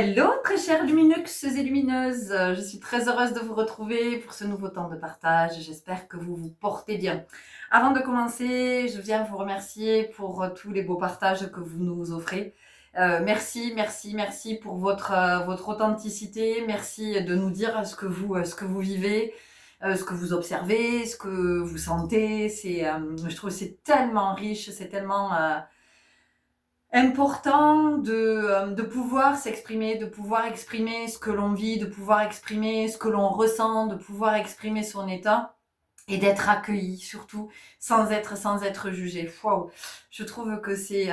Hello, très chers lumineux et lumineuses, je suis très heureuse de vous retrouver pour ce nouveau temps de partage. J'espère que vous vous portez bien. Avant de commencer, je viens vous remercier pour tous les beaux partages que vous nous offrez. Merci pour votre authenticité. Merci de nous dire ce que vous vivez, ce que vous observez, ce que vous sentez. Je trouve que c'est tellement riche, c'est tellement important de pouvoir s'exprimer, de pouvoir exprimer ce que l'on vit, de pouvoir exprimer ce que l'on ressent, de pouvoir exprimer son état et d'être accueilli surtout sans être jugé. Waouh, je trouve que c'est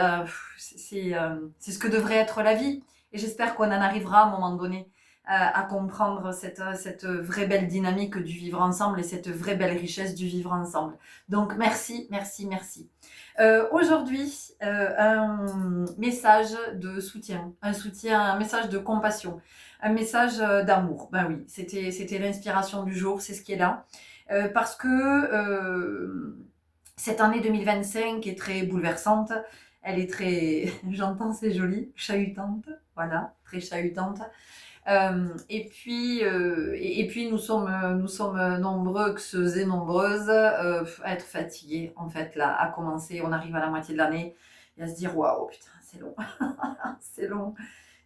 ce que devrait être la vie et j'espère qu'on en arrivera à un moment donné à comprendre cette vraie belle dynamique du vivre ensemble et cette vraie belle richesse du vivre ensemble. Donc merci. Aujourd'hui, un message de soutien, un message de compassion, un message d'amour. Ben oui, c'était l'inspiration du jour, c'est ce qui est là. Parce que cette année 2025 est très bouleversante. Elle est très, j'entends, c'est joli, chahutante. Voilà, très chahutante. Et puis nous sommes nombreux et nombreuses à être fatigués en fait là, à commencer. On arrive à la moitié de l'année et à se dire waouh putain c'est long, c'est long,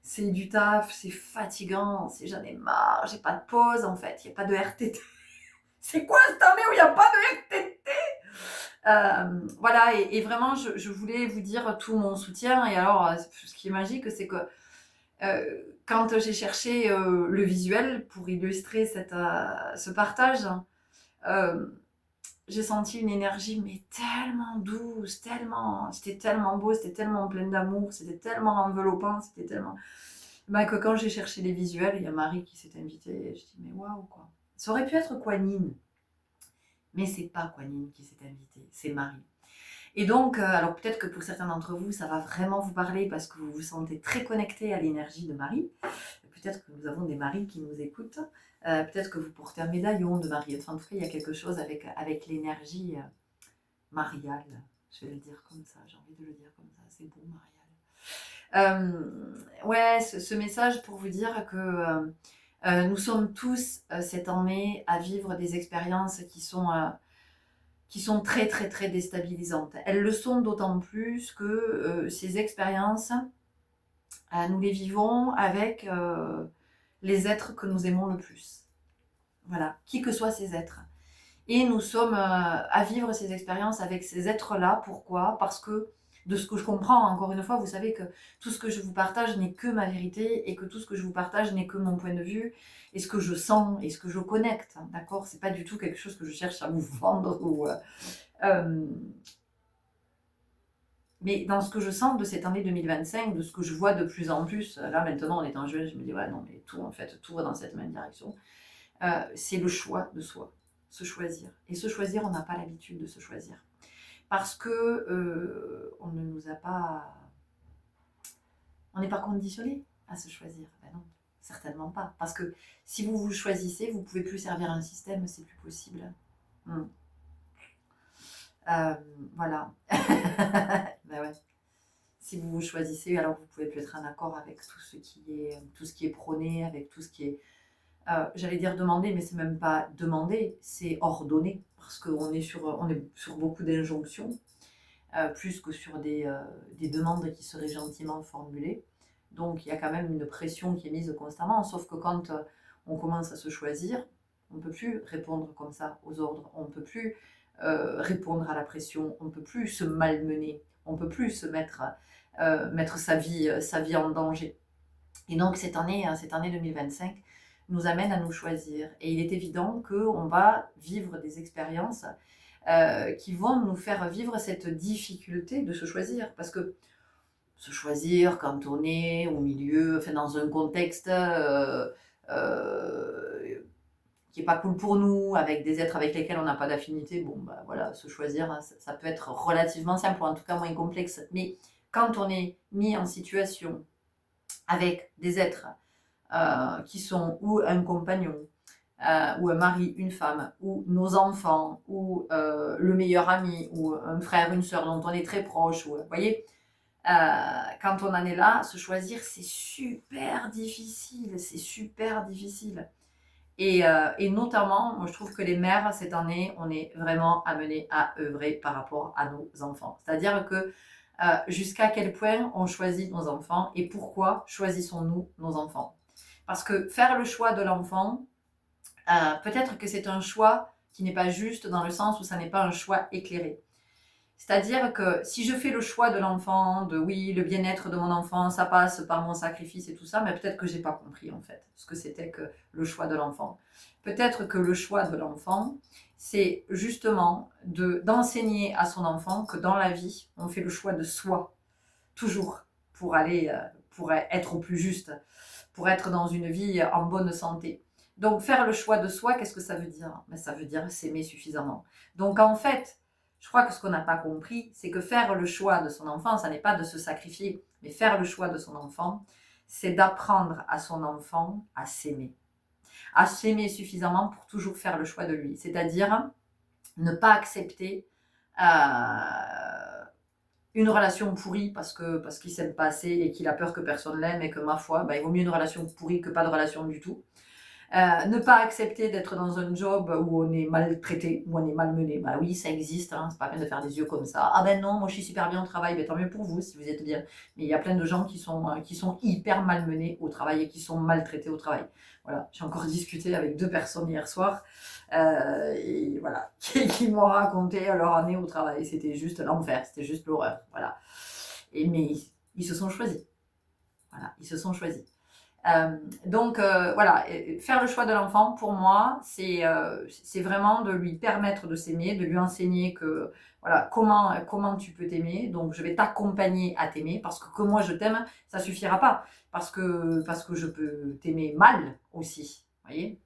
c'est du taf, c'est fatigant, c'est j'en ai marre, j'ai pas de pause en fait, il y a pas de RTT. C'est quoi cette année où il n'y a pas de RTT? Voilà, et vraiment, je voulais vous dire tout mon soutien. Et alors, ce qui est magique, c'est que quand j'ai cherché le visuel pour illustrer ce partage, euh, j'ai senti une énergie mais tellement douce, c'était tellement beau, c'était tellement plein d'amour, c'était tellement enveloppant, c'était tellement... Ben, que quand j'ai cherché les visuels, il y a Marie qui s'est invitée, et je dis mais waouh quoi. Ça aurait pu être Kwanine, mais c'est pas Kwanine qui s'est invitée, c'est Marie. Et donc, alors peut-être que pour certains d'entre vous, ça va vraiment vous parler parce que vous vous sentez très connecté à l'énergie de Marie. Peut-être que nous avons des maris qui nous écoutent. Peut-être que vous portez un médaillon de Marie. Enfin, en tout cas, il y a quelque chose avec l'énergie mariale. Je vais le dire comme ça. J'ai envie de le dire comme ça. C'est beau, mariale. Ouais, ce message pour vous dire que nous sommes tous cette année à vivre des expériences qui sont très déstabilisantes. Elles le sont d'autant plus que ces expériences, nous les vivons avec les êtres que nous aimons le plus. Voilà, qui que soient ces êtres. Et nous sommes à vivre ces expériences avec ces êtres-là. Pourquoi? Parce que, de ce que je comprends, encore une fois, vous savez que tout ce que je vous partage n'est que ma vérité et que tout ce que je vous partage n'est que mon point de vue et ce que je sens et ce que je connecte. D'accord? C'est pas du tout quelque chose que je cherche à vous vendre ou... mais dans ce que je sens de cette année 2025, de ce que je vois de plus en plus, là maintenant on est en juin, je me dis ouais non mais tout en fait, tout va dans cette même direction, c'est le choix de soi, se choisir. Et se choisir, on n'a pas l'habitude de se choisir. Parce que on ne nous a pas... On n'est pas conditionné à se choisir. Ben non, certainement pas. Parce que si vous vous choisissez, vous ne pouvez plus servir un système, c'est plus possible. Voilà. Ben ouais. Si vous vous choisissez, alors vous pouvez plus être en accord avec tout ce qui est prôné, avec tout ce qui est, j'allais dire demander, mais c'est même pas demander, c'est ordonner, parce qu'on est on est sur beaucoup d'injonctions, plus que sur des demandes qui seraient gentiment formulées. Donc il y a quand même une pression qui est mise constamment, sauf que quand on commence à se choisir, on ne peut plus répondre comme ça aux ordres, on ne peut plus répondre à la pression, on ne peut plus se malmener, on ne peut plus se mettre sa vie en danger. Et donc cette année 2025 nous amène à nous choisir. Et il est évident qu'on va vivre des expériences qui vont nous faire vivre cette difficulté de se choisir. Parce que se choisir quand on est au milieu, enfin dans un contexte qui n'est pas cool pour nous, avec des êtres avec lesquels on n'a pas d'affinité, bon bah voilà, se choisir, hein, ça peut être relativement simple, ou en tout cas moins complexe. Mais quand on est mis en situation avec des êtres qui sont ou un compagnon, ou un mari, une femme, ou nos enfants, ou le meilleur ami, ou un frère, une sœur dont on est très proche, ou, vous voyez, quand on en est là, se choisir, c'est super difficile, c'est super difficile. Et notamment, moi je trouve que les mères, cette année, on est vraiment amenées à œuvrer par rapport à nos enfants. C'est-à-dire que jusqu'à quel point on choisit nos enfants et pourquoi choisissons-nous nos enfants. Parce que faire le choix de l'enfant, peut-être que c'est un choix qui n'est pas juste dans le sens où ça n'est pas un choix éclairé. C'est-à-dire que si je fais le choix de l'enfant, de oui, le bien-être de mon enfant, ça passe par mon sacrifice et tout ça, mais peut-être que j'ai pas compris en fait ce que c'était que le choix de l'enfant. Peut-être que le choix de l'enfant, c'est justement d'enseigner à son enfant que dans la vie, on fait le choix de soi, toujours, pour aller, pour être au plus juste, pour être dans une vie en bonne santé. Donc faire le choix de soi, qu'est-ce que ça veut dire? Ben, ça veut dire s'aimer suffisamment. Donc en fait, je crois que ce qu'on n'a pas compris, c'est que faire le choix de son enfant, ça n'est pas de se sacrifier, mais faire le choix de son enfant, c'est d'apprendre à son enfant à s'aimer suffisamment pour toujours faire le choix de lui. C'est-à-dire ne pas accepter une relation pourrie parce qu'il s'aime pas assez et qu'il a peur que personne l'aime et que ma foi, ben, il vaut mieux une relation pourrie que pas de relation du tout. Ne pas accepter d'être dans un job où on est maltraité, où on est malmené. Bah oui, ça existe, hein, c'est pas peine de faire des yeux comme ça. Ah ben non, moi je suis super bien au travail, ben tant mieux pour vous si vous êtes bien. Mais il y a plein de gens qui sont hyper malmenés au travail et qui sont maltraités au travail. Voilà, j'ai encore discuté avec 2 personnes hier soir, et voilà, qui m'ont raconté leur année au travail. C'était juste l'enfer, c'était juste l'horreur, voilà. Mais ils se sont choisis. Voilà, ils se sont choisis. Donc voilà, faire le choix de l'enfant, pour moi, c'est vraiment de lui permettre de s'aimer, de lui enseigner que voilà comment tu peux t'aimer. Donc je vais t'accompagner à t'aimer parce que moi je t'aime, ça suffira pas parce que je peux t'aimer mal aussi, vous voyez.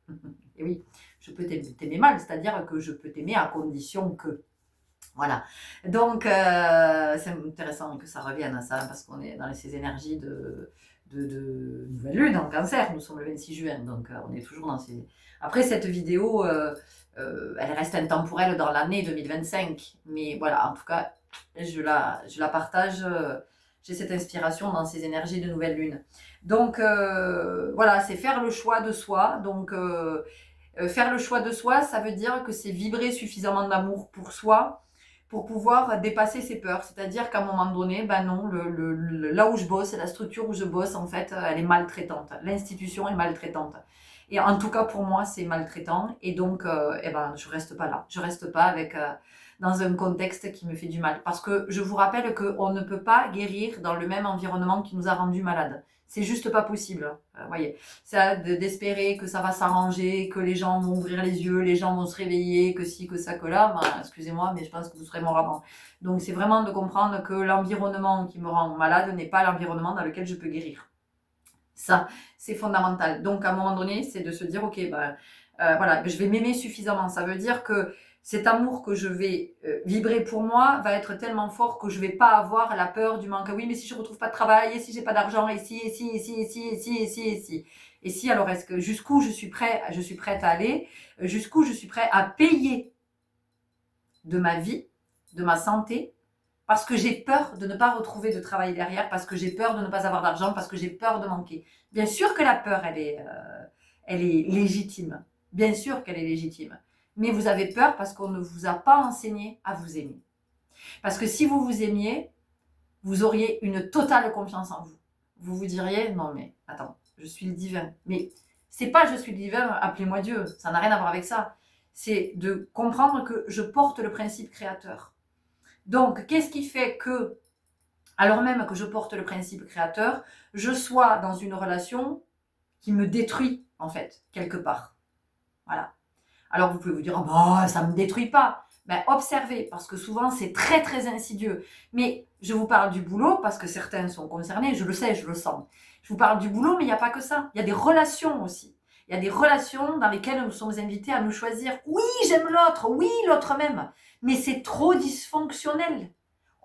Et oui, je peux t'aimer mal, c'est-à-dire que je peux t'aimer à condition que voilà. Donc, c'est intéressant que ça revienne à ça, parce qu'on est dans ces énergies de nouvelle lune en cancer. Nous sommes le 26 juin, donc on est toujours dans ces... Après, cette vidéo, elle reste intemporelle dans l'année 2025. Mais voilà, en tout cas, je la partage. J'ai cette inspiration dans ces énergies de nouvelle lune. Donc, voilà, c'est faire le choix de soi. Donc, faire le choix de soi, ça veut dire que c'est vibrer suffisamment d'amour pour soi pour pouvoir dépasser ses peurs. C'est-à-dire qu'à un moment donné, ben non, là où je bosse, la structure où je bosse, en fait, elle est maltraitante. L'institution est maltraitante. Et en tout cas, pour moi, c'est maltraitant. Et donc, eh ben, je reste pas là. Je reste pas dans un contexte qui me fait du mal. Parce que je vous rappelle qu'on ne peut pas guérir dans le même environnement qui nous a rendus malades. C'est juste pas possible. Voyez, ça d'espérer que ça va s'arranger, que les gens vont ouvrir les yeux, les gens vont se réveiller, que ci, que ça, que là. Ben, excusez-moi, mais je pense que vous serez mort avant. Donc c'est vraiment de comprendre que l'environnement qui me rend malade n'est pas l'environnement dans lequel je peux guérir. Ça, c'est fondamental. Donc à un moment donné, c'est de se dire, ok, ben, voilà, je vais m'aimer suffisamment. Ça veut dire que cet amour que je vais vibrer pour moi va être tellement fort que je vais pas avoir la peur du manque. Oui, mais si je retrouve pas de travail, et si j'ai pas d'argent, et si, et si, et si, et si, et si, et si, et si. Et si, alors est-ce que jusqu'où je suis prête à aller, jusqu'où je suis prêt à payer de ma vie, de ma santé, parce que j'ai peur de ne pas retrouver de travail derrière, parce que j'ai peur de ne pas avoir d'argent, parce que j'ai peur de manquer. Bien sûr que la peur, elle est légitime. Bien sûr qu'elle est légitime. Mais vous avez peur parce qu'on ne vous a pas enseigné à vous aimer. Parce que si vous vous aimiez, vous auriez une totale confiance en vous. Vous vous diriez, non mais attends, je suis le divin. Mais c'est pas je suis le divin, appelez-moi Dieu. Ça n'a rien à voir avec ça. C'est de comprendre que je porte le principe créateur. Donc, qu'est-ce qui fait que, alors même que je porte le principe créateur, je sois dans une relation qui me détruit, en fait, quelque part. Voilà. Alors, vous pouvez vous dire, oh, bah, ça ne me détruit pas. Ben, observez, parce que souvent, c'est très, très insidieux. Mais je vous parle du boulot, parce que certains sont concernés, je le sais, je le sens. Je vous parle du boulot, mais il n'y a pas que ça. Il y a des relations aussi. Il y a des relations dans lesquelles nous sommes invités à nous choisir. Oui, j'aime l'autre, oui, l'autre même. Mais c'est trop dysfonctionnel.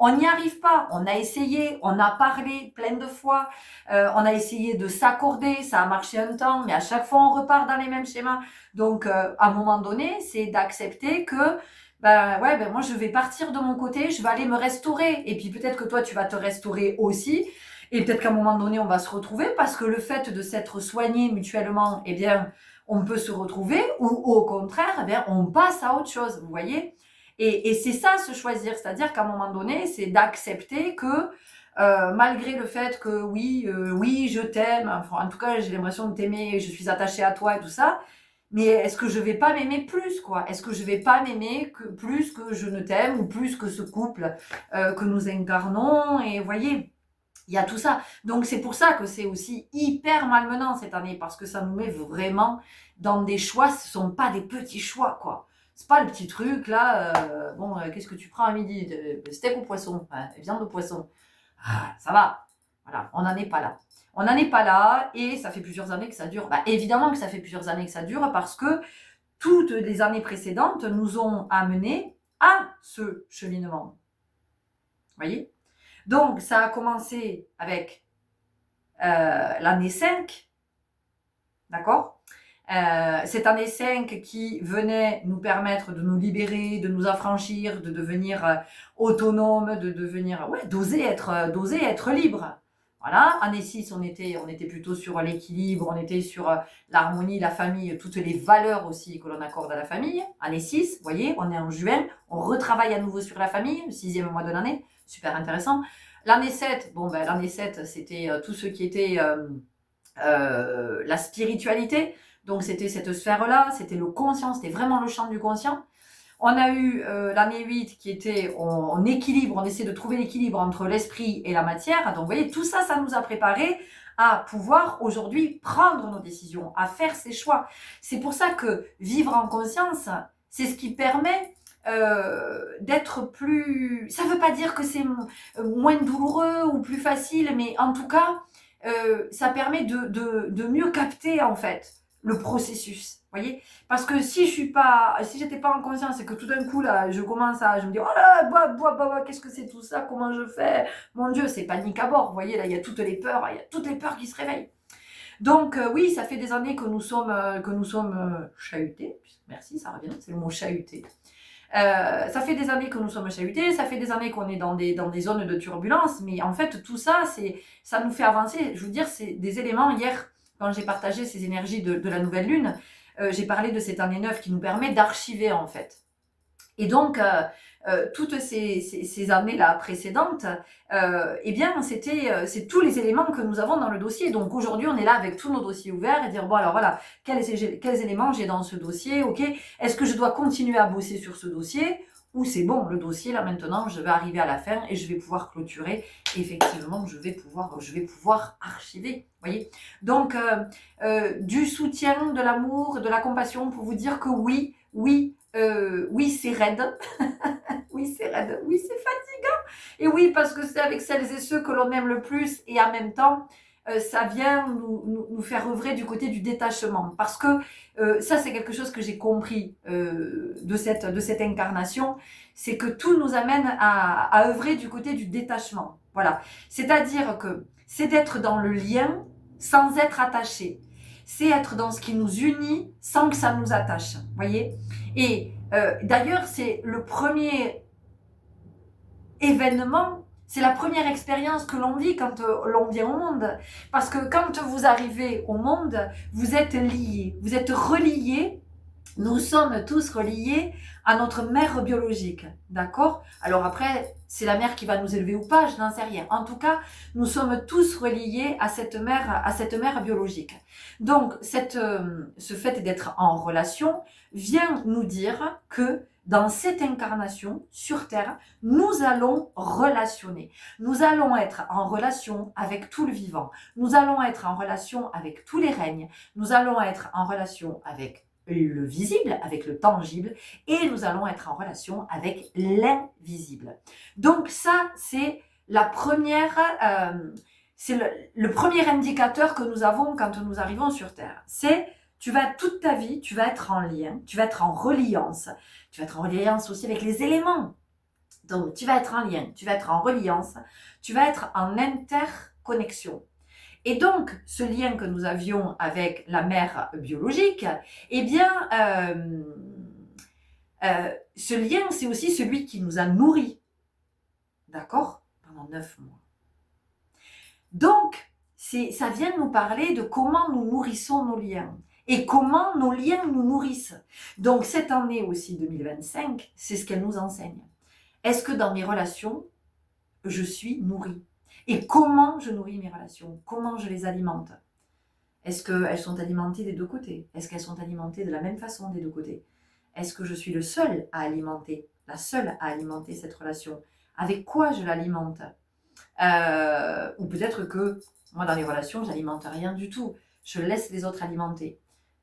On n'y arrive pas. On a essayé, on a parlé plein de fois, on a essayé de s'accorder, ça a marché un temps, mais à chaque fois on repart dans les mêmes schémas. Donc, à un moment donné, c'est d'accepter que ben ouais, ben moi je vais partir de mon côté, je vais aller me restaurer. Et puis peut-être que toi tu vas te restaurer aussi. Et peut-être qu'à un moment donné on va se retrouver parce que le fait de s'être soigné mutuellement, eh bien on peut se retrouver ou au contraire, eh bien on passe à autre chose, vous voyez. Et c'est ça se choisir, c'est-à-dire qu'à un moment donné c'est d'accepter que malgré le fait que oui je t'aime, enfin, en tout cas j'ai l'impression de t'aimer, je suis attachée à toi et tout ça, mais est-ce que je vais pas m'aimer plus, quoi? Est-ce que je vais pas m'aimer plus que je ne t'aime ou plus que ce couple que nous incarnons? Et vous voyez, il y a tout ça. Donc c'est pour ça que c'est aussi hyper malmenant cette année, parce que ça nous met vraiment dans des choix, ce sont pas des petits choix, quoi. C'est pas le petit truc là, qu'est-ce que tu prends à midi? Steak ou poisson? Viande ou poisson? Ah, ça va. Voilà, on n'en est pas là. On n'en est pas là et ça fait plusieurs années que ça dure. Bah, évidemment que ça fait plusieurs années que ça dure parce que toutes les années précédentes nous ont amenés à ce cheminement. Vous voyez? Donc, ça a commencé avec l'année 5, d'accord? Cette année 5 qui venait nous permettre de nous libérer, de nous affranchir, de devenir autonome, de devenir, ouais, d'oser être libre. Voilà, année 6, on était plutôt sur l'équilibre, on était sur l'harmonie, la famille, toutes les valeurs aussi que l'on accorde à la famille. Année 6, vous voyez, on est en juin, on retravaille à nouveau sur la famille, le 6e mois de l'année, super intéressant. L'année 7, l'année 7, c'était tout ce qui était la spiritualité. Donc c'était cette sphère-là, c'était le conscient, c'était vraiment le champ du conscient. On a eu l'année 8 qui était en équilibre, on essaie de trouver l'équilibre entre l'esprit et la matière. Donc vous voyez, tout ça, ça nous a préparé à pouvoir aujourd'hui prendre nos décisions, à faire ses choix. C'est pour ça que vivre en conscience, c'est ce qui permet d'être plus... Ça ne veut pas dire que c'est moins douloureux ou plus facile, mais en tout cas, ça permet de mieux capter en fait le processus. Voyez, parce que si j'étais pas en conscience et que tout d'un coup là, je me dis oh là, qu'est-ce que c'est tout ça, comment je fais, mon Dieu, c'est panique à bord. Vous voyez là, il y a toutes les peurs qui se réveillent. Donc oui, ça fait des années que nous sommes chahutés. Merci, ça revient, c'est le mot chahuté. Ça fait des années que nous sommes chahutés, ça fait des années qu'on est dans des zones de turbulence, mais en fait tout ça, ça nous fait avancer. Je veux dire, c'est des éléments. Hier, quand j'ai partagé ces énergies de la nouvelle lune, j'ai parlé de cette année 9 qui nous permet d'archiver en fait. Et donc, toutes ces années-là précédentes, eh bien, c'est tous les éléments que nous avons dans le dossier. Donc aujourd'hui, on est là avec tous nos dossiers ouverts et dire, bon alors voilà, quels éléments j'ai dans ce dossier, ok? Est-ce que je dois continuer à bosser sur ce dossier? Ou c'est bon, le dossier, là maintenant, je vais arriver à la fin et je vais pouvoir clôturer. Effectivement, je vais pouvoir archiver, voyez? Donc, du soutien, de l'amour, de la compassion pour vous dire que oui, c'est raide. Oui, c'est raide. Oui, c'est fatigant. Et oui, parce que c'est avec celles et ceux que l'on aime le plus et en même temps, ça vient nous faire œuvrer du côté du détachement. Parce que ça, c'est quelque chose que j'ai compris de cette incarnation, c'est que tout nous amène à œuvrer du côté du détachement. Voilà. C'est-à-dire que c'est d'être dans le lien sans être attaché. C'est être dans ce qui nous unit sans que ça nous attache. Voyez ? Et d'ailleurs, c'est le premier événement, c'est la première expérience que l'on vit quand l'on vient au monde. Parce que quand vous arrivez au monde, vous êtes liés, vous êtes reliés. Nous sommes tous reliés à notre mère biologique, d'accord? Alors après, c'est la mère qui va nous élever ou pas, je n'en sais rien. En tout cas, nous sommes tous reliés à cette mère biologique. Donc, ce fait d'être en relation vient nous dire que dans cette incarnation sur Terre, nous allons relationner. Nous allons être en relation avec tout le vivant. Nous allons être en relation avec tous les règnes. Nous allons être en relation avec le visible, avec le tangible, et nous allons être en relation avec l'invisible. Donc ça, c'est la première, c'est le premier indicateur que nous avons quand nous arrivons sur Terre. C'est toute ta vie, tu vas être en lien, tu vas être en reliance. Tu vas être en reliance aussi avec les éléments. Donc, tu vas être en lien, tu vas être en reliance, tu vas être en interconnexion. Et donc, ce lien que nous avions avec la mère biologique, eh bien, Ce lien, c'est aussi celui qui nous a nourris, d'accord, pendant 9 mois. Donc, ça vient nous parler de comment nous nourrissons nos liens et comment nos liens nous nourrissent. Donc, cette année aussi 2025, c'est ce qu'elle nous enseigne. Est-ce que dans mes relations, je suis nourrie? Et comment je nourris mes relations? Comment je les alimente? Est-ce qu'elles sont alimentées des deux côtés? Est-ce qu'elles sont alimentées de la même façon des deux côtés? Est-ce que je suis le seul à alimenter, la seule à alimenter cette relation? Avec quoi je l'alimente? Ou peut-être que moi, dans les relations, j'alimente rien du tout. Je laisse les autres alimenter.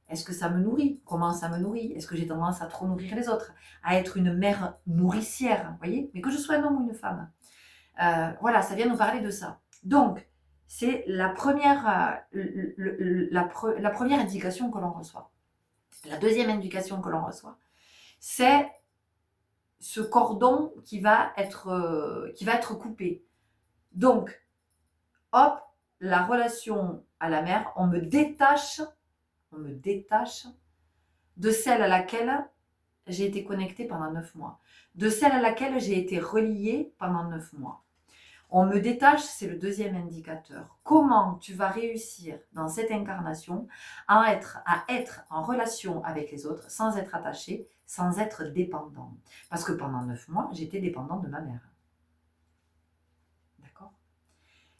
Est-ce que ça me nourrit? Comment ça me nourrit? Est-ce que j'ai tendance à trop nourrir les autres? À être une mère nourricière, vous voyez? Mais que je sois un homme ou une femme. Voilà, ça vient nous parler de ça. Donc, c'est la première, la première indication que l'on reçoit. La deuxième indication que l'on reçoit, c'est ce cordon qui va être coupé. Donc, hop, la relation à la mère, on me détache de celle à laquelle j'ai été connectée pendant 9 mois, de celle à laquelle j'ai été reliée pendant 9 mois. On me détache, c'est le deuxième indicateur. Comment tu vas réussir dans cette incarnation à être en relation avec les autres sans être attaché, sans être dépendant. Parce que pendant 9 mois, j'étais dépendante de ma mère. D'accord?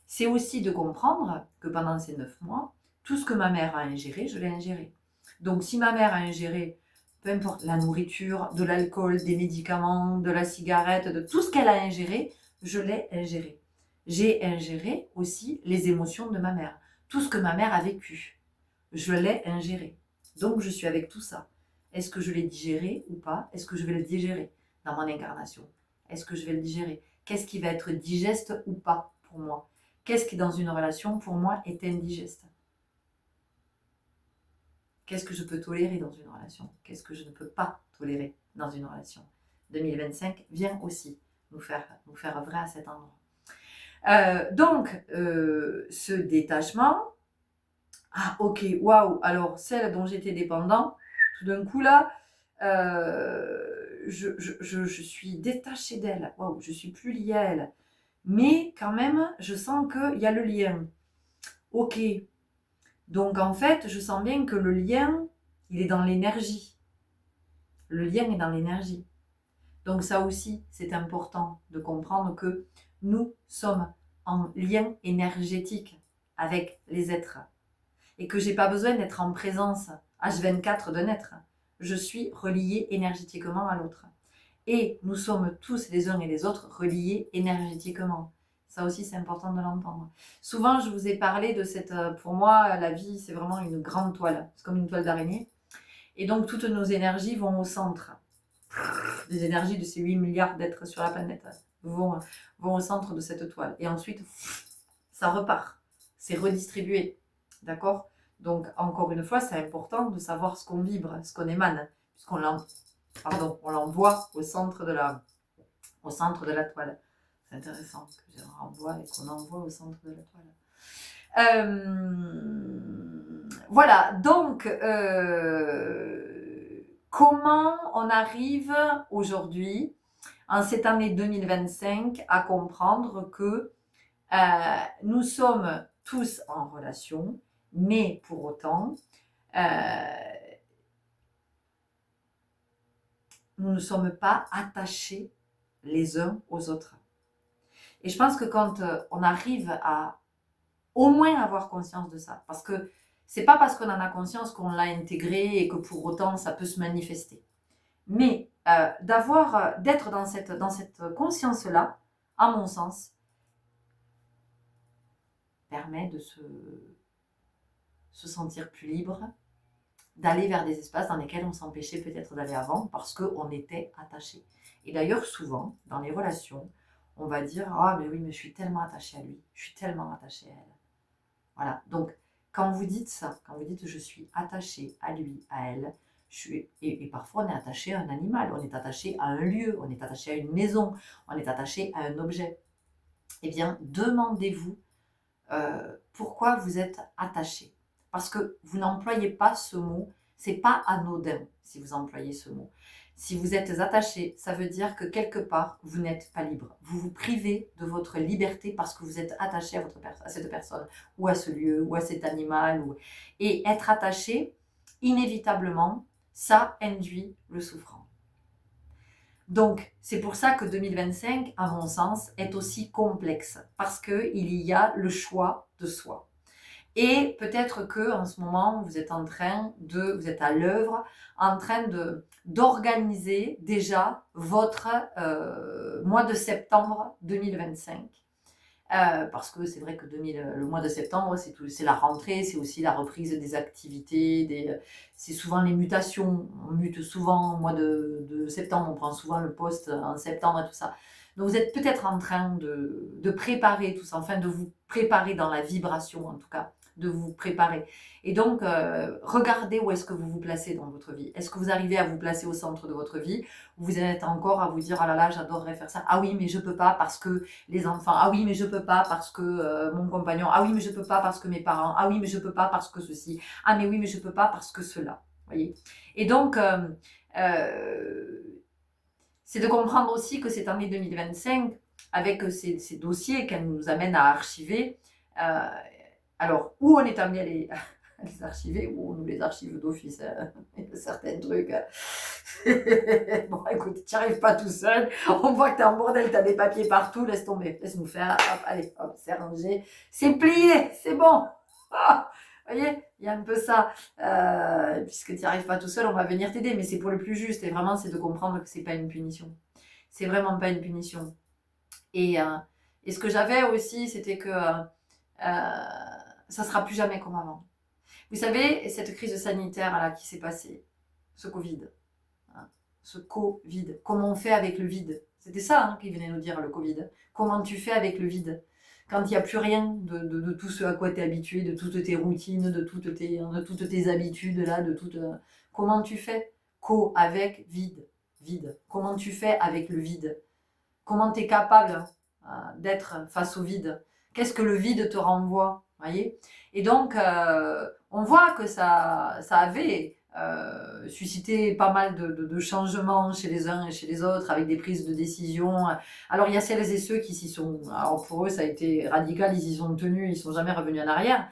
C'est aussi de comprendre que pendant ces 9 mois, tout ce que ma mère a ingéré, je l'ai ingéré. Donc si ma mère a ingéré, peu importe, la nourriture, de l'alcool, des médicaments, de la cigarette, de tout ce qu'elle a ingéré, je l'ai ingéré. J'ai ingéré aussi les émotions de ma mère. Tout ce que ma mère a vécu, je l'ai ingéré. Donc je suis avec tout ça. Est-ce que je l'ai digéré ou pas? Est-ce que je vais le digérer dans mon incarnation? Est-ce que je vais le digérer? Qu'est-ce qui va être digeste ou pas pour moi? Qu'est-ce qui dans une relation pour moi est indigeste? Qu'est-ce que je peux tolérer dans une relation? Qu'est-ce que je ne peux pas tolérer dans une relation? 2025 vient aussi nous faire œuvrer à cet endroit. Donc, ce détachement, ah ok, waouh, alors celle dont j'étais dépendant, tout d'un coup là, je suis détachée d'elle, waouh, je suis plus liée à elle. Mais quand même, je sens qu'il y a le lien. Ok, donc en fait, je sens bien que le lien, il est dans l'énergie. Le lien est dans l'énergie. Donc ça aussi, c'est important de comprendre que nous sommes en lien énergétique avec les êtres. Et que je n'ai pas besoin d'être en présence H24 d'un être. Je suis reliée énergétiquement à l'autre. Et nous sommes tous les uns et les autres reliés énergétiquement. Ça aussi, c'est important de l'entendre. Souvent, je vous ai parlé de cette... Pour moi, la vie, c'est vraiment une grande toile. C'est comme une toile d'araignée. Et donc, toutes nos énergies vont au centre. Les énergies de ces 8 milliards d'êtres sur la planète vont au centre de cette toile. Et ensuite, ça repart. C'est redistribué. D'accord? Donc, encore une fois, c'est important de savoir ce qu'on vibre, ce qu'on émane, puisqu'on l'envoie au centre de la toile. C'est intéressant que j'ai un renvoi et qu'on envoie au centre de la toile. Voilà, donc, comment on arrive aujourd'hui, en cette année 2025, à comprendre que nous sommes tous en relation, mais pour autant, nous ne sommes pas attachés les uns aux autres. Et je pense que quand on arrive à au moins avoir conscience de ça, parce que c'est pas parce qu'on en a conscience qu'on l'a intégré et que pour autant ça peut se manifester. Mais d'être dans cette conscience-là, à mon sens, permet de se sentir plus libre, d'aller vers des espaces dans lesquels on s'empêchait peut-être d'aller avant parce qu'on était attaché. Et d'ailleurs, souvent, dans les relations, on va dire « Ah, mais oui, mais je suis tellement attachée à lui, je suis tellement attachée à elle. » Voilà, donc quand vous dites ça, quand vous dites « Je suis attachée à lui, à elle », et parfois on est attaché à un animal, on est attaché à un lieu, on est attaché à une maison, on est attaché à un objet. Eh bien, demandez-vous pourquoi vous êtes attaché. Parce que vous n'employez pas ce mot, c'est pas anodin si vous employez ce mot. Si vous êtes attaché, ça veut dire que quelque part, vous n'êtes pas libre. Vous vous privez de votre liberté parce que vous êtes attaché à cette personne, ou à ce lieu, ou à cet animal. Et être attaché, inévitablement, ça induit le souffrant. Donc, c'est pour ça que 2025, à mon sens, est aussi complexe, parce qu'il y a le choix de soi. Et peut-être que en ce moment, vous êtes à l'œuvre, en train d'organiser déjà votre mois de septembre 2025. Parce que c'est vrai que le mois de septembre, c'est la rentrée, c'est aussi la reprise des activités, c'est souvent les mutations. On mute souvent au mois de septembre, on prend souvent le poste en septembre et tout ça. Donc vous êtes peut-être en train de préparer tout ça, enfin de vous préparer dans la vibration en tout cas, de vous préparer. Et donc, regardez où est-ce que vous vous placez dans votre vie. Est-ce que vous arrivez à vous placer au centre de votre vie, ou vous êtes encore à vous dire, ah là là, j'adorerais faire ça. Ah oui, mais je peux pas parce que les enfants. Ah oui, mais je peux pas parce que mon compagnon. Ah oui, mais je peux pas parce que mes parents. Ah oui, mais je peux pas parce que ceci. Ah mais oui, mais je peux pas parce que cela. Voyez. Et donc, c'est de comprendre aussi que cette année 2025, avec ces dossiers qu'elle nous amène à archiver, alors, où on est amené à les archiver, ou on nous les archive d'office, il y a certains trucs. Bon, écoute, tu n'y arrives pas tout seul, on voit que tu es en bordel, tu as des papiers partout, laisse tomber, laisse-nous faire, hop, allez, hop, c'est rangé, c'est plié, c'est bon. Ah, vous voyez, il y a un peu ça, puisque tu n'y arrives pas tout seul, on va venir t'aider, mais c'est pour le plus juste, et vraiment, c'est de comprendre que c'est pas une punition. C'est vraiment pas une punition. Et ce que j'avais aussi, c'était que ça sera plus jamais comme avant. Vous savez, cette crise sanitaire là qui s'est passée, ce Covid, hein, ce Covid, comment on fait avec le vide? C'était ça hein, qu'il venait nous dire le Covid. Comment tu fais avec le vide? Quand il n'y a plus rien de tout ce à quoi tu es habitué, de toutes tes routines, de toutes tes habitudes là, comment tu fais? Avec vide, vide. Comment tu fais avec le vide? Comment tu es capable d'être face au vide? Qu'est-ce que le vide te renvoie? Voyez. Et donc, on voit que ça avait suscité pas mal de changements chez les uns et chez les autres, avec des prises de décision. Alors, il y a celles et ceux qui s'y sont... Alors, pour eux, ça a été radical, ils y sont tenus, ils sont jamais revenus en arrière.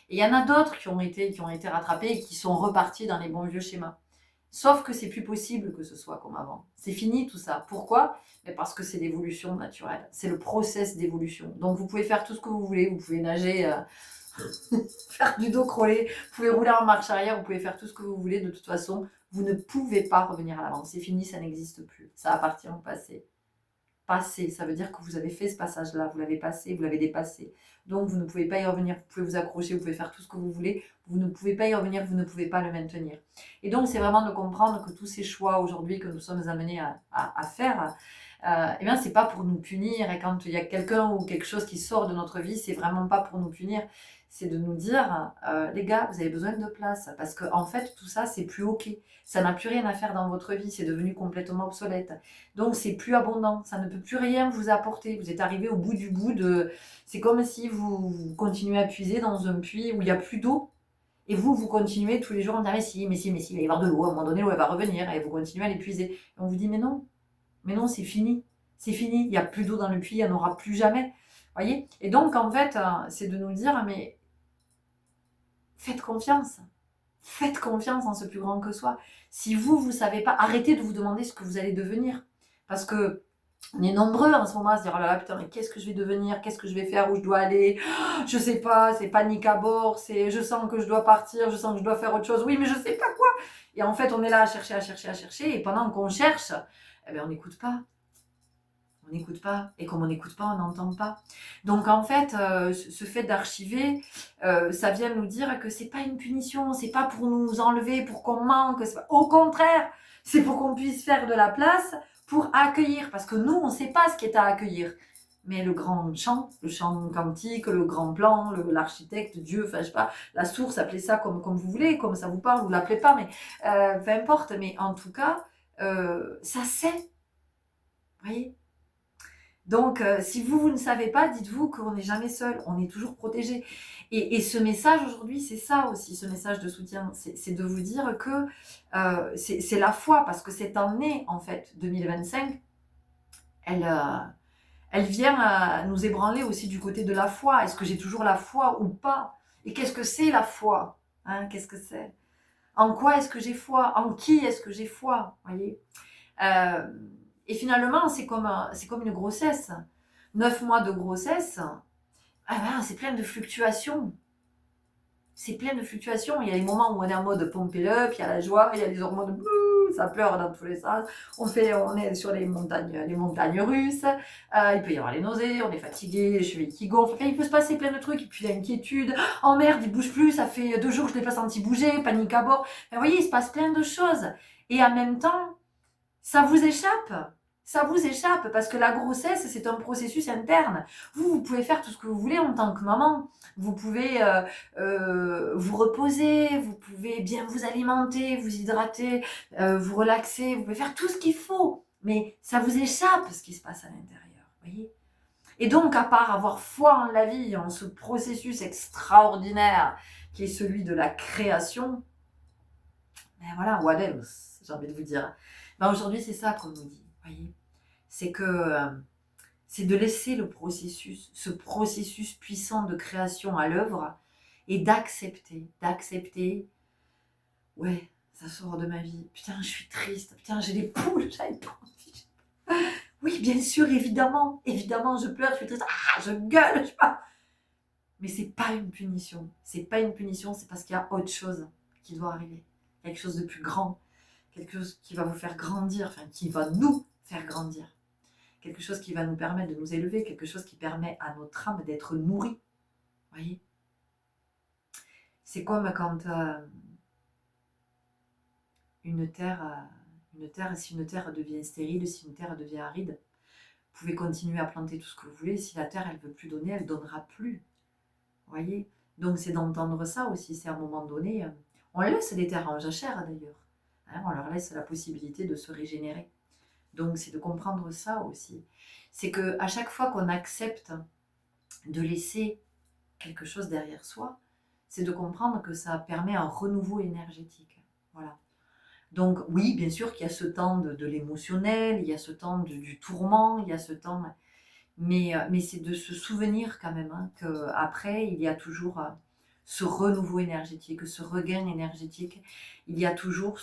Et il y en a d'autres qui ont été rattrapés et qui sont repartis dans les bons vieux schémas. Sauf que c'est plus possible que ce soit comme avant. C'est fini tout ça. Pourquoi? Parce que c'est l'évolution naturelle. C'est le process d'évolution. Donc vous pouvez faire tout ce que vous voulez. Vous pouvez nager, faire du dos crawlé, vous pouvez rouler en marche arrière, vous pouvez faire tout ce que vous voulez. De toute façon, vous ne pouvez pas revenir à l'avant. C'est fini, ça n'existe plus. Ça appartient au passé. Passé, ça veut dire que vous avez fait ce passage-là, vous l'avez passé, vous l'avez dépassé. Donc vous ne pouvez pas y revenir, vous pouvez vous accrocher, vous pouvez faire tout ce que vous voulez, vous ne pouvez pas y revenir, vous ne pouvez pas le maintenir. Et donc c'est vraiment de comprendre que tous ces choix aujourd'hui que nous sommes amenés à faire, eh bien c'est pas pour nous punir, et quand il y a quelqu'un ou quelque chose qui sort de notre vie, c'est vraiment pas pour nous punir, c'est de nous dire, les gars, vous avez besoin de place, parce que en fait tout ça c'est plus ok, ça n'a plus rien à faire dans votre vie, c'est devenu complètement obsolète. Donc c'est plus abondant, ça ne peut plus rien vous apporter. Vous êtes arrivé au bout du bout de... C'est comme si vous continuez à puiser dans un puits où il n'y a plus d'eau. Et vous continuez tous les jours en disant mais si, il va y avoir de l'eau, à un moment donné l'eau elle va revenir et vous continuez à l'épuiser. Et on vous dit mais non, c'est fini. C'est fini, il n'y a plus d'eau dans le puits, il n'y en aura plus jamais. Voyez. Et donc en fait, c'est de nous dire mais faites confiance. Faites confiance en ce plus grand que soi. Si vous savez pas, arrêtez de vous demander ce que vous allez devenir. Parce que on est nombreux en ce moment à se dire oh là là putain mais qu'est-ce que je vais devenir, qu'est-ce que je vais faire, où je dois aller, je sais pas, c'est panique à bord, c'est je sens que je dois partir, je sens que je dois faire autre chose, oui mais je sais pas quoi. Et en fait on est là à chercher et pendant qu'on cherche, eh bien on n'écoute pas. On n'écoute pas. Et comme on n'écoute pas, on n'entend pas. Donc en fait, ce fait d'archiver, ça vient nous dire que c'est pas une punition, c'est pas pour nous enlever, pour qu'on manque. Au contraire, c'est pour qu'on puisse faire de la place pour accueillir. Parce que nous, on ne sait pas ce qui est à accueillir. Mais le grand chant, le chant quantique, le grand plan, l'architecte, Dieu, enfin je sais pas, la source, appelez ça comme vous voulez, comme ça vous parle, vous l'appelez pas, mais peu importe. Mais en tout cas, ça sait. Vous voyez ? Donc, si vous ne savez pas, dites-vous qu'on n'est jamais seul, on est toujours protégé. Et ce message aujourd'hui, c'est ça aussi, ce message de soutien, c'est de vous dire que c'est la foi, parce que cette année, en fait, 2025, elle, elle vient nous ébranler aussi du côté de la foi. Est-ce que j'ai toujours la foi ou pas? Et qu'est-ce que c'est la foi? Hein, qu'est-ce que c'est? En quoi est-ce que j'ai foi? En qui est-ce que j'ai foi? Voyez. Euh, et finalement, c'est comme une grossesse. 9 mois de grossesse, ah ben, c'est plein de fluctuations. C'est plein de fluctuations. Il y a les moments où on est en mode pump it up, il y a la joie, il y a les hormones, ça pleure dans tous les sens. On est sur les montagnes russes. Il peut y avoir les nausées, on est fatigué, les chevilles qui gonflent. Enfin, il peut se passer plein de trucs. Et puis l'inquiétude. Oh merde, il bouge plus. Ça fait 2 jours que je ne l'ai pas senti bouger. Panique à bord. Enfin, vous voyez, il se passe plein de choses. Et en même temps, ça vous échappe. Ça vous échappe parce que la grossesse, c'est un processus interne. Vous pouvez faire tout ce que vous voulez en tant que maman. Vous pouvez vous reposer, vous pouvez bien vous alimenter, vous hydrater, vous relaxer, vous pouvez faire tout ce qu'il faut. Mais ça vous échappe ce qui se passe à l'intérieur. Voyez. Et donc, à part avoir foi en la vie, en ce processus extraordinaire qui est celui de la création, ben voilà, what else, j'ai envie de vous dire. Ben aujourd'hui, c'est ça qu'on nous dit, voyez. C'est que c'est de laisser le processus, ce processus puissant de création à l'œuvre et d'accepter, ouais, ça sort de ma vie, putain, je suis triste, putain, j'ai des poules, j'avais pas envie. Oui, bien sûr, évidemment, je pleure, je suis triste, je gueule, je sais pas. Mais c'est pas une punition, c'est parce qu'il y a autre chose qui doit arriver, quelque chose de plus grand, quelque chose qui va vous faire grandir, enfin qui va nous faire grandir, quelque chose qui va nous permettre de nous élever, quelque chose qui permet à notre âme d'être nourrie. Voyez, c'est comme quand si une terre devient stérile, si une terre devient aride, vous pouvez continuer à planter tout ce que vous voulez. Si la terre elle veut plus donner, elle donnera plus. Voyez, donc c'est d'entendre ça aussi. C'est à un moment donné, on laisse les terres en jachère d'ailleurs. Hein, on leur laisse la possibilité de se régénérer. Donc c'est de comprendre ça aussi. C'est que à chaque fois qu'on accepte de laisser quelque chose derrière soi, c'est de comprendre que ça permet un renouveau énergétique. Voilà. Donc oui, bien sûr qu'il y a ce temps de l'émotionnel, il y a ce temps du tourment, il y a ce temps... Mais c'est de se souvenir quand même hein, qu'après, il y a toujours ce renouveau énergétique, ce regain énergétique. Il y a toujours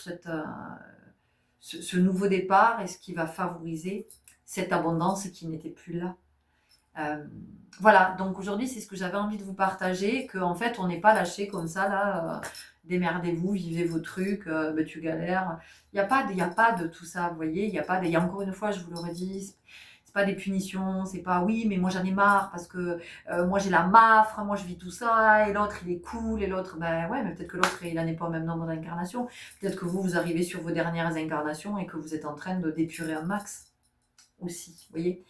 ce nouveau départ et ce qui va favoriser cette abondance qui n'était plus là. Voilà, donc aujourd'hui, c'est ce que j'avais envie de vous partager, qu'en fait, on n'est pas lâché comme ça, là, démerdez-vous, vivez vos trucs, tu galères. Il n'y a pas de tout ça, vous voyez, il y a encore une fois, je vous le redis, c'est pas des punitions, c'est pas oui, mais moi j'en ai marre parce que moi j'ai la mafre, moi je vis tout ça, et l'autre il est cool, et l'autre, ben ouais, mais peut-être que l'autre il n'en est pas au même nombre d'incarnations. Peut-être que vous arrivez sur vos dernières incarnations et que vous êtes en train de d'épurer un max aussi, vous voyez.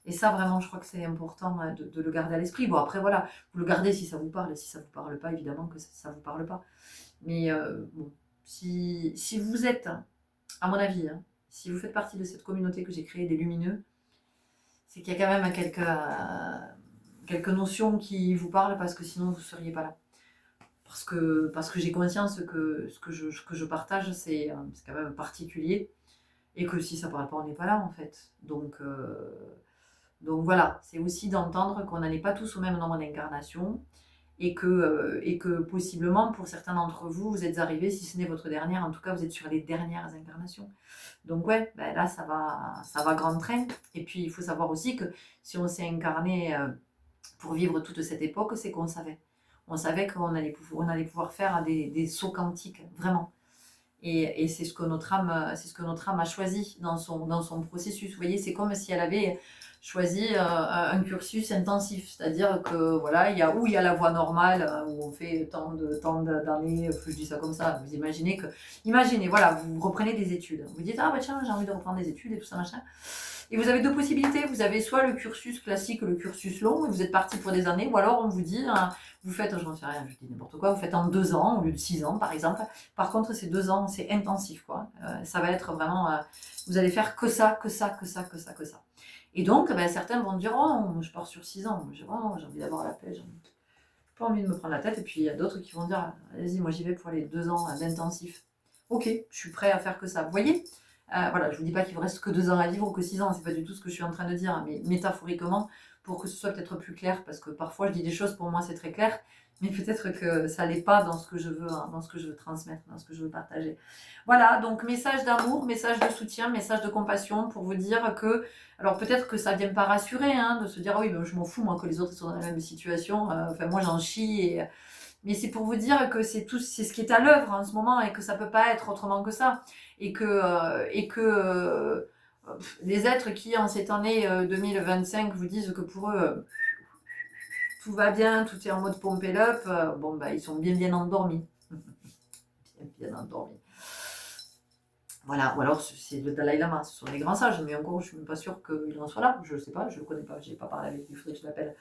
Et ça, vraiment, je crois que c'est important de le garder à l'esprit. Bon, après, voilà, vous le gardez si ça vous parle. Et si ça ne vous parle pas, évidemment que ça ne vous parle pas. Mais bon, si vous êtes, à mon avis, hein, si vous faites partie de cette communauté que j'ai créée des lumineux, c'est qu'il y a quand même quelques notions qui vous parlent parce que sinon, vous ne seriez pas là. Parce que j'ai conscience que ce que je partage, c'est quand même particulier. Et que si ça ne parle pas, on n'est pas là, en fait. Donc voilà, c'est aussi d'entendre qu'on n'en est pas tous au même nombre d'incarnations et que possiblement pour certains d'entre vous, vous êtes arrivés, si ce n'est votre dernière, en tout cas vous êtes sur les dernières incarnations. Donc ouais, ben là ça va grand train. Et puis il faut savoir aussi que si on s'est incarné pour vivre toute cette époque, c'est qu'on savait. On savait qu'on allait pouvoir faire des sauts quantiques, vraiment. Et c'est ce que notre âme a choisi dans son processus. Vous voyez, c'est comme si elle avait choisi un cursus intensif, c'est-à-dire que voilà, il y a la voie normale où on fait tant d'années, je dis ça comme ça. Vous imaginez, voilà, vous reprenez des études, vous dites ah bah tiens j'ai envie de reprendre des études et tout ça machin. Et vous avez deux possibilités. Vous avez soit le cursus classique, le cursus long, et vous êtes parti pour des années, ou alors on vous dit, vous faites, je n'en sais rien, je dis n'importe quoi, vous faites en 2 ans au lieu de 6 ans par exemple. Par contre, ces 2 ans, c'est intensif, quoi. Ça va être vraiment, vous allez faire que ça. Et donc, ben, certains vont dire, oh non, je pars sur 6 ans. Oh non, j'ai envie d'avoir la paix, j'ai pas envie de me prendre la tête. Et puis, il y a d'autres qui vont dire, vas-y, moi j'y vais pour les 2 ans d'intensif. Ok, je suis prêt à faire que ça. Vous voyez, voilà, je vous dis pas qu'il vous reste que 2 ans à vivre ou que 6 ans, c'est pas du tout ce que je suis en train de dire, mais métaphoriquement, pour que ce soit peut-être plus clair, parce que parfois je dis des choses, pour moi c'est très clair, mais peut-être que ça l'est pas dans ce que je veux, hein, dans ce que je veux transmettre, dans ce que je veux partager. Voilà, donc message d'amour, message de soutien, message de compassion pour vous dire que, alors peut-être que ça vient pas rassurer, hein, de se dire, oui, ben, je m'en fous, moi, que les autres sont dans la même situation, enfin moi j'en chie, mais c'est pour vous dire que c'est ce qui est à l'œuvre en ce moment et que ça peut pas être autrement que ça. Et que les êtres qui, en cette année 2025, vous disent que pour eux, tout va bien, tout est en mode pompe it up, bon, bah, ils sont bien endormis. bien endormis. Voilà, ou alors c'est le Dalai Lama, ce sont des grands sages, mais encore, je suis même pas sûre qu'il en soit là. Je ne sais pas, je le connais pas, j'ai pas parlé avec lui, il faudrait que je l'appelle.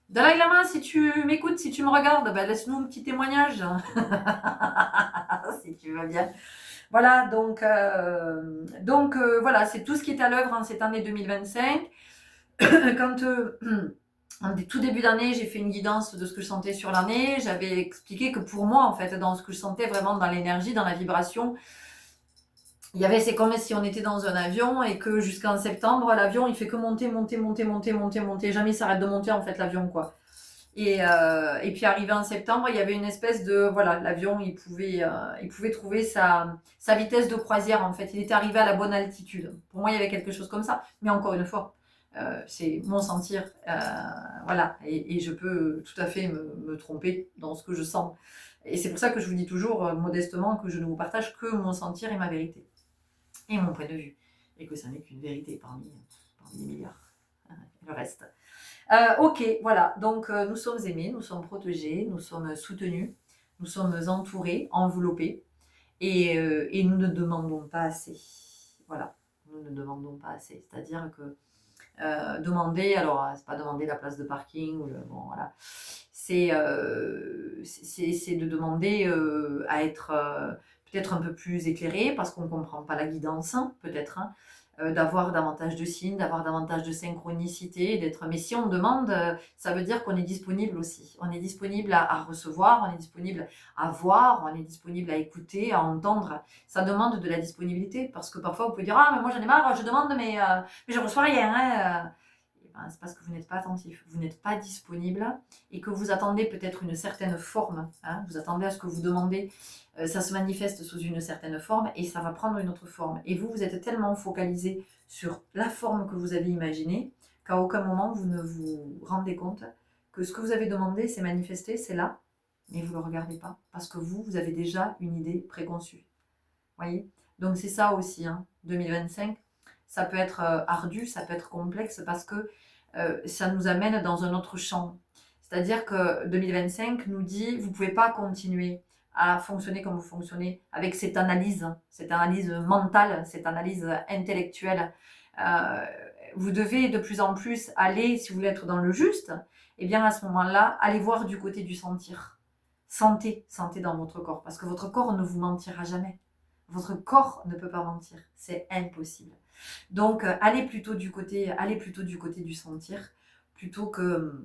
Dalai Lama, si tu m'écoutes, si tu me regardes, ben laisse-nous un petit témoignage. Si tu veux bien. Voilà, donc voilà, c'est tout ce qui est à l'œuvre en cette année 2025. Quand en tout début d'année, j'ai fait une guidance de ce que je sentais sur l'année. J'avais expliqué que pour moi, en fait, dans ce que je sentais vraiment dans l'énergie, dans la vibration, c'est comme si on était dans un avion et que jusqu'en septembre, l'avion, il fait que monter. Jamais il s'arrête de monter, en fait, l'avion, quoi. Et puis arrivé en septembre, il y avait une espèce de, voilà, l'avion, il pouvait trouver sa vitesse de croisière, en fait. Il était arrivé à la bonne altitude. Pour moi, il y avait quelque chose comme ça. Mais encore une fois, c'est mon sentir, voilà. Et je peux tout à fait me tromper dans ce que je sens. Et c'est pour ça que je vous dis toujours, modestement, que je ne vous partage que mon sentir et ma vérité. Et mon point de vue. Et que ça n'est qu'une vérité parmi des milliards. Le reste. Ok, voilà. Donc, nous sommes aimés, nous sommes protégés, nous sommes soutenus, nous sommes entourés, enveloppés. Et nous ne demandons pas assez. Voilà. Nous ne demandons pas assez. C'est-à-dire que demander, alors c'est pas demander la place de parking, bon voilà, c'est de demander à être peut-être un peu plus éclairé parce qu'on ne comprend pas la guidance, hein, peut-être, hein, d'avoir davantage de signes, d'avoir davantage de synchronicité, d'être. Mais si on demande, ça veut dire qu'on est disponible aussi. On est disponible à recevoir, on est disponible à voir, on est disponible à écouter, à entendre. Ça demande de la disponibilité parce que parfois vous pouvez dire ah mais moi j'en ai marre, je demande mais je reçois rien. Hein. Ben, c'est parce que vous n'êtes pas attentif, vous n'êtes pas disponible et que vous attendez peut-être une certaine forme. Hein, vous attendez à ce que vous demandez, ça se manifeste sous une certaine forme et ça va prendre une autre forme. Et vous êtes tellement focalisé sur la forme que vous avez imaginée qu'à aucun moment vous ne vous rendez compte que ce que vous avez demandé s'est manifesté, c'est là, mais vous ne le regardez pas parce que vous avez déjà une idée préconçue. Voyez. Donc c'est ça aussi, hein, 2025. Ça peut être ardu, ça peut être complexe parce que ça nous amène dans un autre champ. C'est-à-dire que 2025 nous dit, vous ne pouvez pas continuer à fonctionner comme vous fonctionnez avec cette analyse mentale, cette analyse intellectuelle. Euh, vous devez de plus en plus aller, si vous voulez être dans le juste, et bien à ce moment-là, allez voir du côté du sentir. Sentez dans votre corps, parce que votre corps ne vous mentira jamais. Votre corps ne peut pas mentir, c'est impossible. Donc, allez plutôt du côté du sentir, plutôt que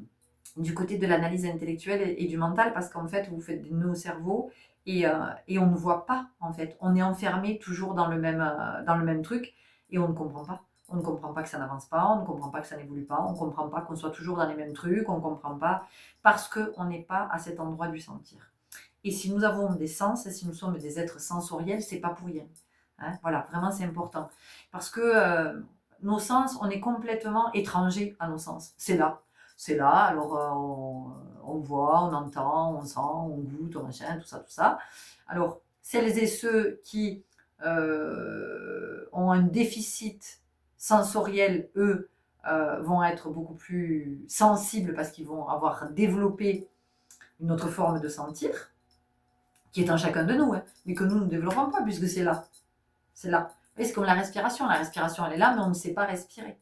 du côté de l'analyse intellectuelle et du mental, parce qu'en fait, vous faites des nœuds au cerveau et on ne voit pas, en fait. On est enfermé toujours dans le même truc et on ne comprend pas. On ne comprend pas que ça n'avance pas, on ne comprend pas que ça n'évolue pas, on ne comprend pas qu'on soit toujours dans les mêmes trucs, on ne comprend pas parce qu'on n'est pas à cet endroit du sentir. Et si nous avons des sens, si nous sommes des êtres sensoriels, c'est pas pour rien. Hein, voilà, vraiment c'est important. Parce que nos sens, on est complètement étrangers à nos sens. C'est là, alors on voit, on entend, on sent, on goûte, on machin, tout ça. Alors, celles et ceux qui ont un déficit sensoriel, eux, vont être beaucoup plus sensibles parce qu'ils vont avoir développé une autre forme de sentir, qui est en chacun de nous, hein, mais que nous ne développons pas puisque c'est là. C'est là. Et c'est comme la respiration. La respiration, elle est là, mais on ne sait pas respirer.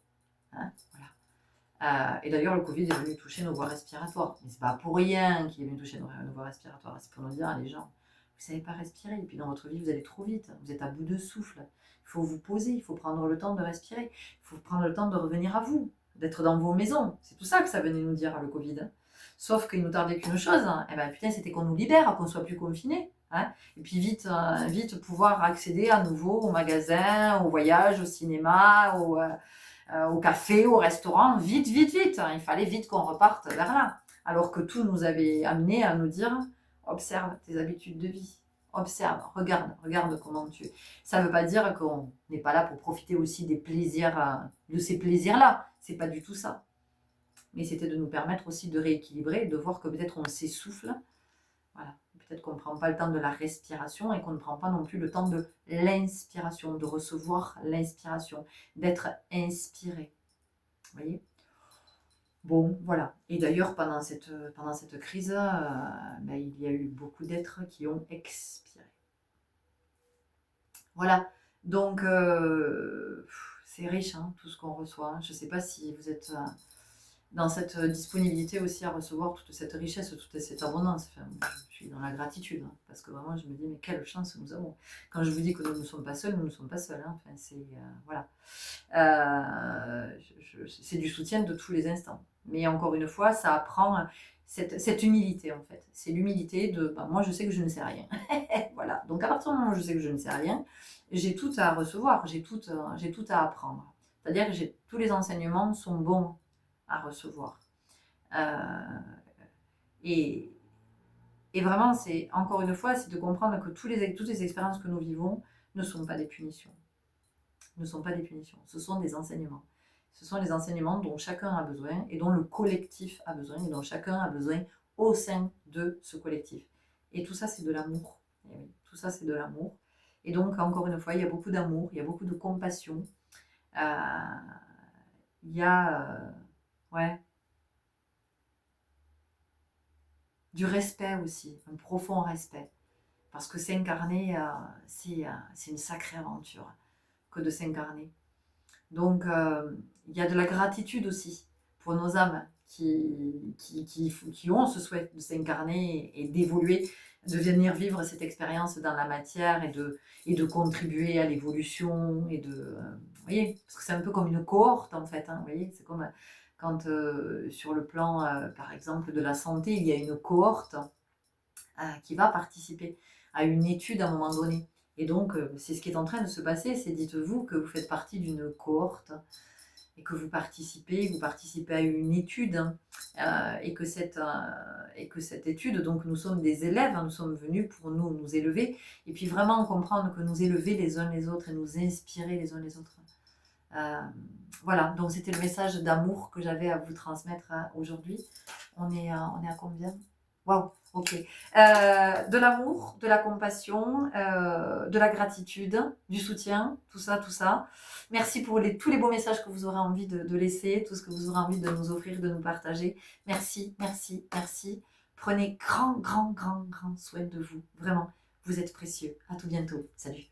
Hein, voilà. Et d'ailleurs, le Covid est venu toucher nos voies respiratoires. Mais c'est pas pour rien qu'il est venu toucher nos voies respiratoires. C'est pour nous dire, les gens, vous savez pas respirer. Et puis dans votre vie, vous allez trop vite. Vous êtes à bout de souffle. Il faut vous poser, il faut prendre le temps de respirer. Il faut prendre le temps de revenir à vous, d'être dans vos maisons. C'est tout ça que ça venait nous dire, le Covid. Sauf qu'il nous tardait qu'une chose, eh ben, putain, c'était qu'on nous libère, qu'on soit plus confinés. Hein. Et puis vite pouvoir accéder à nouveau au magasin, au voyage, au cinéma, au café, au restaurant. Vite. Hein. Il fallait vite qu'on reparte vers là. Alors que tout nous avait amené à nous dire, observe tes habitudes de vie. Observe, regarde comment tu es. Ça ne veut pas dire qu'on n'est pas là pour profiter aussi des plaisirs, de ces plaisirs-là. C'est pas du tout ça. Mais c'était de nous permettre aussi de rééquilibrer et de voir que peut-être on s'essouffle. Voilà. Peut-être qu'on ne prend pas le temps de la respiration et qu'on ne prend pas non plus le temps de l'inspiration, de recevoir l'inspiration, d'être inspiré. Vous voyez ? Bon, voilà. Et d'ailleurs, pendant cette crise, il y a eu beaucoup d'êtres qui ont expiré. Voilà. Donc, c'est riche, hein, tout ce qu'on reçoit. Hein. Je ne sais pas si vous êtes dans cette disponibilité aussi à recevoir toute cette richesse, toute cette abondance. Enfin, je suis dans la gratitude, hein, parce que vraiment, je me dis, mais quelle chance nous avons. Quand je vous dis que nous ne sommes pas seuls, nous ne sommes pas seuls. Hein. Enfin, c'est, voilà. C'est du soutien de tous les instants. Mais encore une fois, ça apprend cette humilité, en fait. C'est l'humilité de, moi, je sais que je ne sais rien. Voilà. Donc, à partir du moment où je sais que je ne sais rien, j'ai tout à recevoir, j'ai tout à apprendre. C'est-à-dire que tous les enseignements sont bons à recevoir. Et vraiment, c'est encore une fois, c'est de comprendre que toutes les expériences que nous vivons ne sont pas des punitions. Ne sont pas des punitions. Ce sont des enseignements. Ce sont les enseignements dont chacun a besoin et dont le collectif a besoin et dont chacun a besoin au sein de ce collectif. Et tout ça, c'est de l'amour. Et oui, tout ça, c'est de l'amour. Et donc, encore une fois, il y a beaucoup d'amour, il y a beaucoup de compassion. Il y a du respect aussi, un profond respect. Parce que s'incarner, c'est une sacrée aventure que de s'incarner. Donc, il y a de la gratitude aussi pour nos âmes qui ont ce souhait de s'incarner et d'évoluer, de venir vivre cette expérience dans la matière et de contribuer à l'évolution. Vous voyez, parce que c'est un peu comme une cohorte en fait. Hein, vous voyez, c'est comme quand sur le plan, par exemple, de la santé, il y a une cohorte qui va participer à une étude à un moment donné. Et donc, c'est ce qui est en train de se passer, c'est dites-vous que vous faites partie d'une cohorte et que vous participez à une étude et que cette étude, donc nous sommes des élèves, hein, nous sommes venus pour nous élever et puis vraiment comprendre que nous élever les uns les autres et nous inspirer les uns les autres. Voilà, donc c'était le message d'amour que j'avais à vous transmettre aujourd'hui. On est à combien ? Waouh, ok. De l'amour, de la compassion, de la gratitude, du soutien, tout ça. Merci pour tous les beaux messages que vous aurez envie de laisser, tout ce que vous aurez envie de nous offrir, de nous partager. Merci. Prenez grand soin de vous. Vraiment, vous êtes précieux. À tout bientôt. Salut.